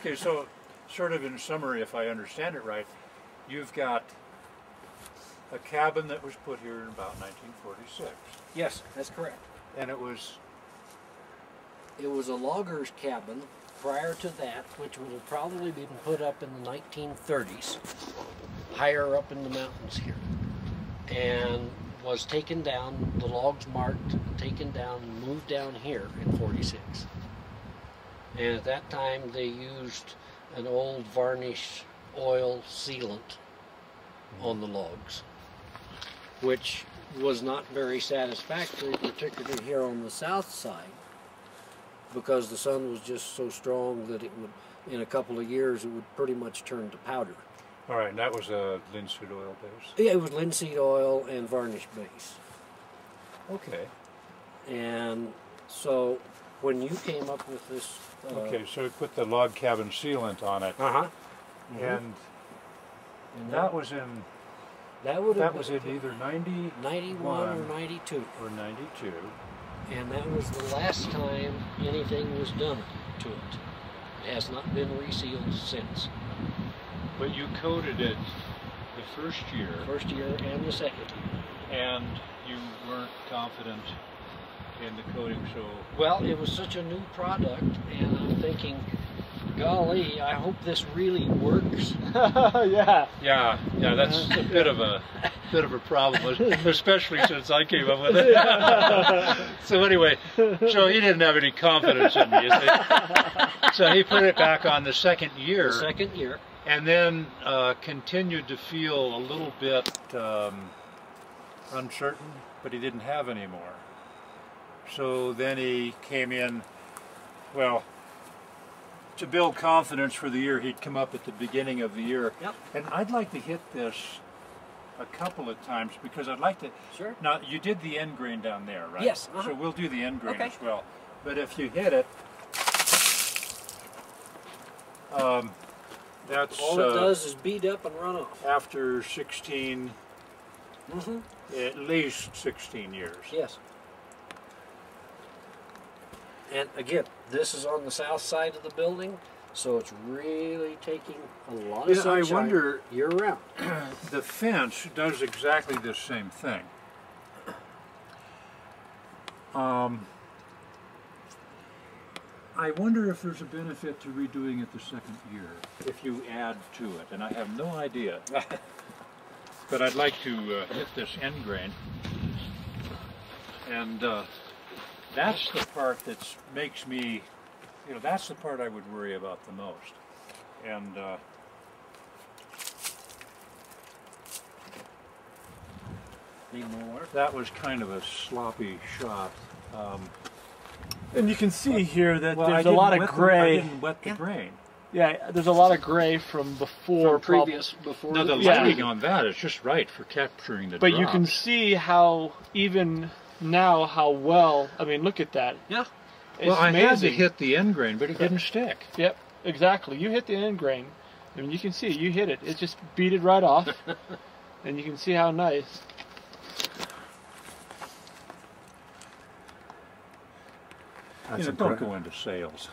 Okay, so sort of in summary, if I understand it right, you've got a cabin that was put here in about 1946. Yes, that's correct. And it was a logger's cabin prior to that, which would have probably been put up in the 1930s, higher up in the mountains here, and was taken down, the logs marked, taken down, and moved down here in 46. And at that time they used an old varnish oil sealant on the logs, which was not very satisfactory, particularly here on the south side, because the sun was just so strong that it would, in a couple of years, it would pretty much turn to powder. all right. And that was a linseed oil base. Yeah, it was linseed oil and varnish base. Okay. And so when you came up with this... Okay, so we put the log cabin sealant on it, Uh-huh. and And that was in that was in either 90 91 or 92. or 92. And that was the last time anything was done to it. It has not been resealed since. But you coated it the first year, First year and the second year. and you weren't confident in the coating, so Well, it was such a new product, and I'm thinking, golly, I hope this really works. Yeah. yeah, that's a bit of a problem, especially since I came up with it. So anyway, so he didn't have any confidence in me, you see. So he put it back on the second year. The second year. And then continued to feel a little bit uncertain, but he didn't have any more. So then he came in, well, to build confidence for the year, he'd come up at the beginning of the year. Yep. And I'd like to hit this a couple of times because I'd like to... Sure. Now, you did the end grain down there, right? Yes. So we'll do the end grain Okay. as well. But if you hit it, that's... All it does is bead up and run off. After 16, Mm-hmm. at least 16 years. Yes. And again, this is on the south side of the building, so it's really taking a lot of Yeah, sunshine I wonder, year round. the fence does exactly the same thing. I wonder if there's a benefit to redoing it the second year, if you add to it, and I have no idea. But I'd like to hit this end grain, and that's the part that makes me, you know, that's the part I would worry about the most. And Need more water? that was kind of a sloppy shot. And you can see here that Well, I there's a didn't lot of wet the- I gray. didn't wet the grain. Yeah, there's a lot of gray from before. From previous, before No, the Yeah. lighting on that is just right for capturing the But you can drops. see how even now how well. I mean, look at that. Yeah. It's Well, I amazing. had to hit the end grain, but it didn't stick. Yep, exactly. You hit the end grain. I mean, you can see it. You hit it. It just beaded right off, and you can see how nice. You know, don't go into sales.